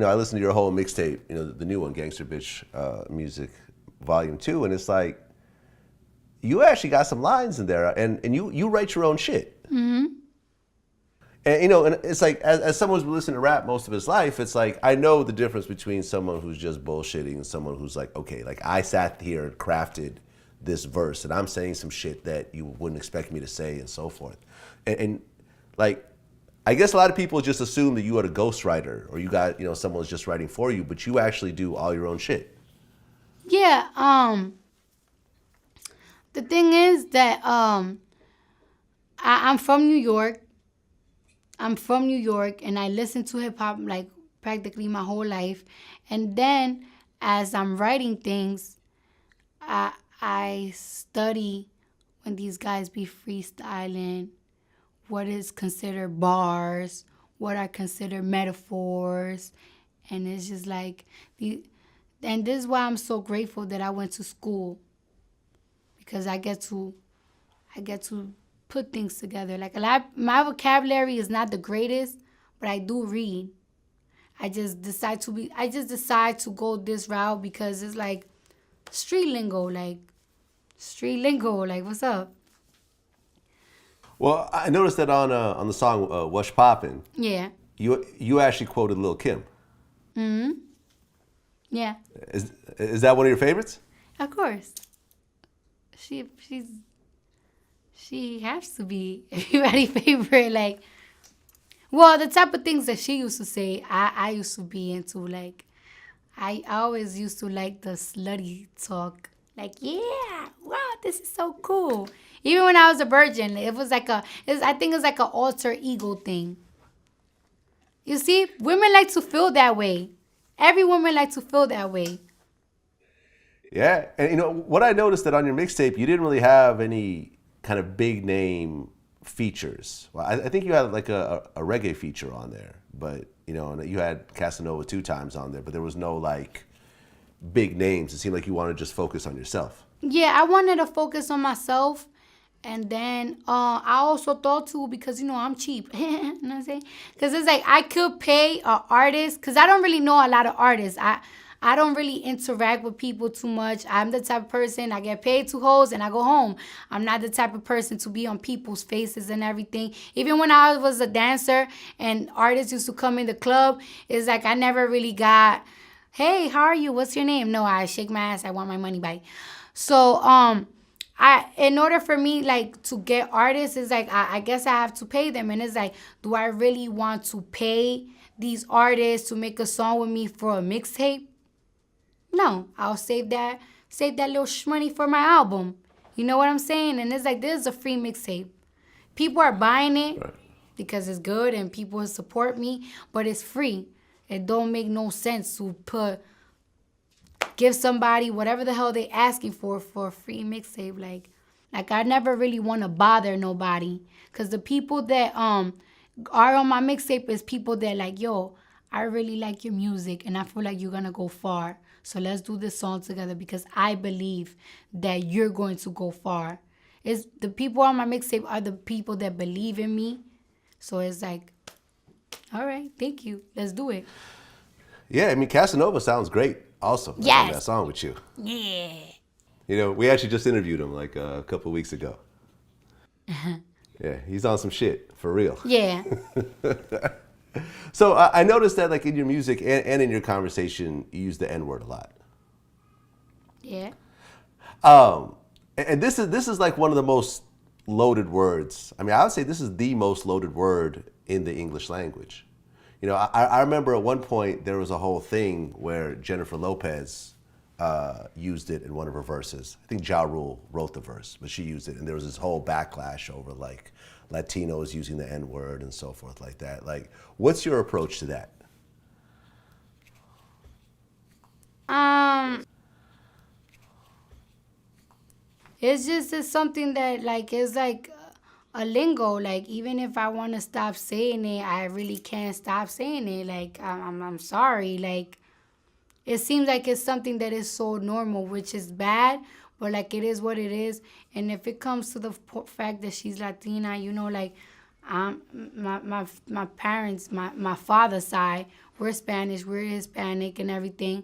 I listened to your whole mixtape, the new one, Gangster Bitch Music Volume 2, and it's like, you actually got some lines in there, and you write your own shit. Mm-hmm. And it's like, as someone who's been listening to rap most of his life, it's like, I know the difference between someone who's just bullshitting and someone who's like, okay, like I sat here and crafted this verse, and I'm saying some shit that you wouldn't expect me to say, and so forth. And like, I guess a lot of people just assume that you are a ghostwriter, or you got, someone's just writing for you, but you actually do all your own shit. Yeah. The thing is that I'm from New York. I'm from New York, and I listen to hip hop like practically my whole life. And then, as I'm writing things, I study when these guys be freestyling, what is considered bars, what are considered metaphors, and it's just like and this is why I'm so grateful that I went to school, because I get to put things together. Like my vocabulary is not the greatest, but I do read. I just decide to go this route because it's like street lingo, like what's up? Well, I noticed that on the song "What's Poppin'," Yeah. you actually quoted Lil Kim. Mm-hmm. Yeah. Is that one of your favorites? Of course. She has to be everybody's favorite. Like, well, the type of things that she used to say, I used to be into. Like, I always used to like the slutty talk. Like, yeah, wow, this is so cool. Even when I was a virgin, it was like I think it's like an alter ego thing. You see, women like to feel that way. Every woman like to feel that way. Yeah, and what I noticed that on your mixtape, you didn't really have any kind of big name features. Well, I think you had like a reggae feature on there, but and you had Casanova 2 times on there, but there was no like big names. It seemed like you wanted to just focus on yourself. Yeah, I wanted to focus on myself. And then I also thought too, because I'm cheap. You know what I'm saying? Because it's like I could pay an artist, because I don't really know a lot of artists. I don't really interact with people too much. I'm the type of person, I get paid to host and I go home. I'm not the type of person to be on people's faces and everything. Even when I was a dancer and artists used to come in the club, it's like I never really got, hey, how are you? What's your name? No, I shake my ass. I want my money back. So, in order for me like to get artists, it's like I guess I have to pay them, and it's like, do I really want to pay these artists to make a song with me for a mixtape? No, I'll save that little money for my album. You know what I'm saying? And it's like, this is a free mixtape. People are buying it because it's good and people support me, but it's free. It don't make no sense to give somebody whatever the hell they asking for a free mixtape. Like I never really want to bother nobody, because the people that are on my mixtape is people that like, yo, I really like your music and I feel like you're gonna go far, so let's do this song together because I believe that you're going to go far. It's the people on my mixtape are the people that believe in me, so it's like, all right, thank you, let's do it. Yeah, I mean, Casanova sounds great. Also, yes, that song with you. Yeah. We actually just interviewed him like a couple of weeks ago. Yeah, he's on some shit for real. Yeah. So I noticed that like in your music and in your conversation, you use the N-word a lot. Yeah. And this is like one of the most loaded words. I mean, I would say this is the most loaded word in the English language. I remember at one point there was a whole thing where Jennifer Lopez used it in one of her verses. I think Ja Rule wrote the verse, but she used it, and there was this whole backlash over like Latinos using the N-word and so forth like that. Like, what's your approach to that? It's something that like is like a lingo. Like, even if I want to stop saying it, I really can't stop saying it. Like, I'm sorry. Like, it seems like it's something that is so normal, which is bad, but like it is what it is. And if it comes to the fact that she's Latina, like My parents, my father's side, we're Spanish, we're Hispanic and everything.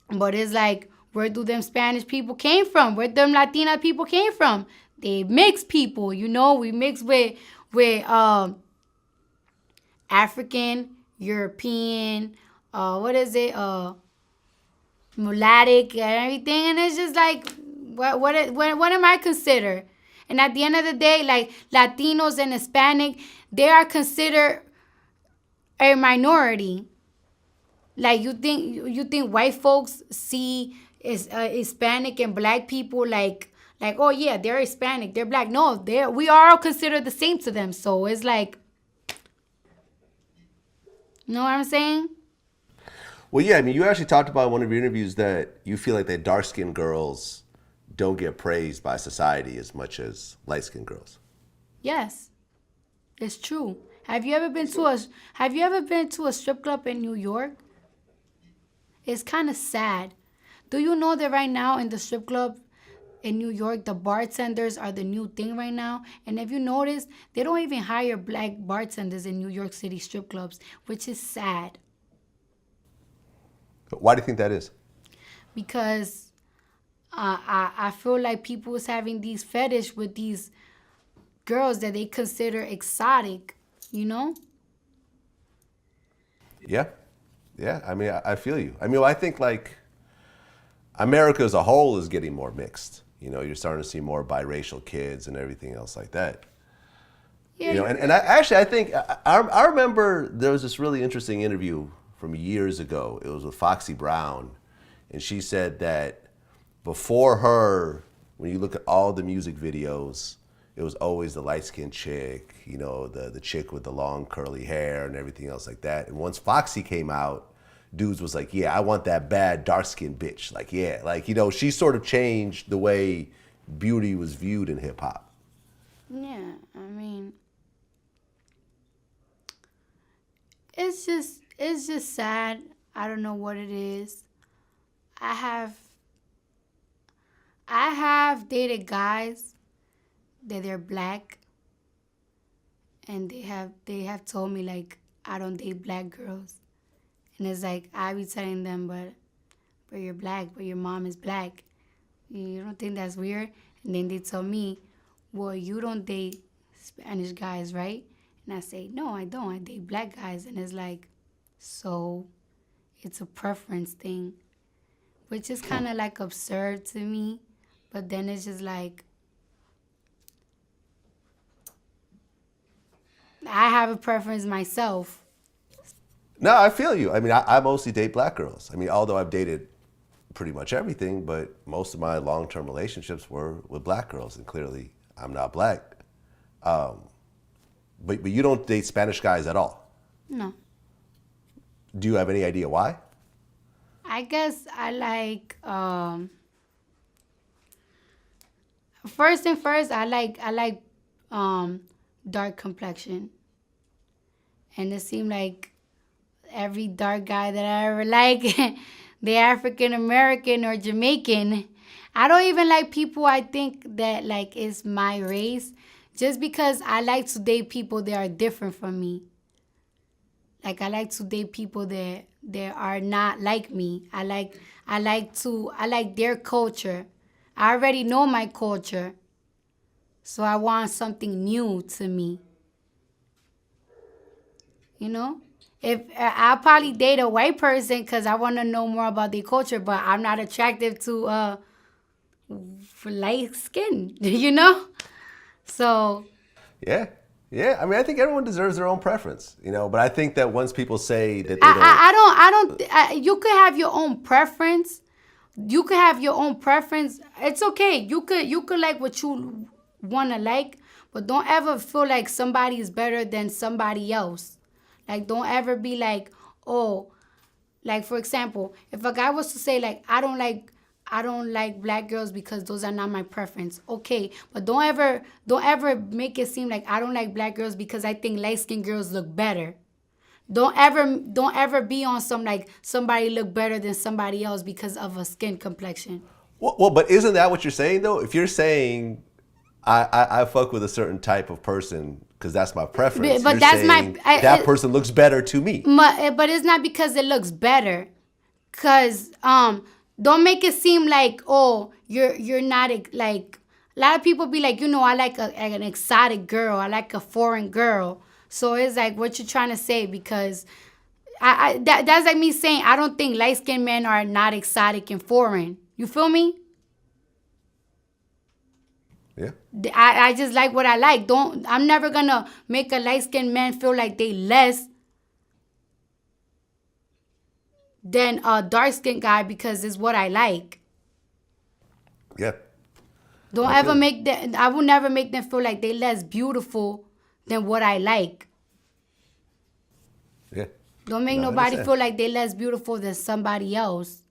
But it's like, where do them Spanish people came from? Where them Latina people came from? They mixed people, you know. We mix with African, European, what is it? Mulattic and everything. And it's just like, what am I considered? And at the end of the day, like Latinos and Hispanic, they are considered a minority. Like you think white folks see is Hispanic and black people like, oh yeah, they're Hispanic, they're black. No, we are all considered the same to them. So it's like, you know what I'm saying? Well, yeah, I mean, you actually talked about in one of your interviews that you feel like that dark-skinned girls don't get praised by society as much as light-skinned girls. Yes, it's true. Have you ever been to a strip club in New York? It's kind of sad. Do you know that right now in the strip club in New York, the bartenders are the new thing right now? And if you notice, they don't even hire black bartenders in New York City strip clubs, which is sad. Why do you think that is? Because I feel like people is having these fetish with these girls that they consider exotic, you know? Yeah. Yeah, I mean, I feel you. I mean, I think like America as a whole is getting more mixed. You know, you're starting to see more biracial kids and everything else like that. Yeah. You know, and I think I remember there was this really interesting interview from years ago. It was with Foxy Brown, and she said that before her, when you look at all the music videos, it was always the light-skinned chick, you know, the chick with the long curly hair and everything else like that. And once Foxy came out, dudes was like, yeah, I want that bad dark-skinned bitch. Like, yeah, like, you know, she sort of changed the way beauty was viewed in hip-hop. Yeah, I mean, it's just sad. I don't know what it is. I have dated guys that they're black, and they have told me like, I don't date black girls. And it's like, I be telling them, but you're black, but your mom is black. You don't think that's weird? And then they tell me, well, you don't date Spanish guys, right? And I say, no, I don't. I date black guys. And it's like, so it's a preference thing, which is kind of like absurd to me. But then it's just like, I have a preference myself. No, I feel you. I mean, I mostly date black girls. I mean, although I've dated pretty much everything, but most of my long-term relationships were with black girls, and clearly I'm not black. But you don't date Spanish guys at all? No. Do you have any idea why? I guess I like, first, I like dark complexion. And it seemed like every dark guy that I ever like, they African American or Jamaican. I don't even like people I think that like is my race, just because I like to date people that are different from me. Like I like to date people that are not like me. I like their culture. I already know my culture. So I want something new to me. You know? If I'll probably date a white person because I want to know more about their culture, but I'm not attractive to light skin, you know? So Yeah. Yeah, I mean, I think everyone deserves their own preference, you know. But I think that once people say that they you could have your own preference. You could have your own preference. It's okay. You could like what you wanna like, but don't ever feel like somebody is better than somebody else. Like, don't ever be like, oh, like for example, if a guy was to say like, I don't like black girls because those are not my preference. Okay, but don't ever make it seem like I don't like black girls because I think light-skinned girls look better. Don't ever be on some like somebody look better than somebody else because of a skin complexion. Well, but isn't that what you're saying though? If you're saying I fuck with a certain type of person because that's my preference. But You're that's saying that person looks better to me. But it's not because it looks better. Cause don't make it seem like, oh, you're not like, a lot of people be like, I like an exotic girl, I like a foreign girl. So it's like, what you trying to say? Because that's like me saying I don't think light skinned men are not exotic and foreign. You feel me? Yeah. I just like what I like. I'm never gonna make a light skinned man feel like they less than a dark skinned guy because it's what I like. Yeah. Don't ever make them. I will never make them feel like they less beautiful than what I like. Yeah. Don't make nobody feel like they less beautiful than somebody else.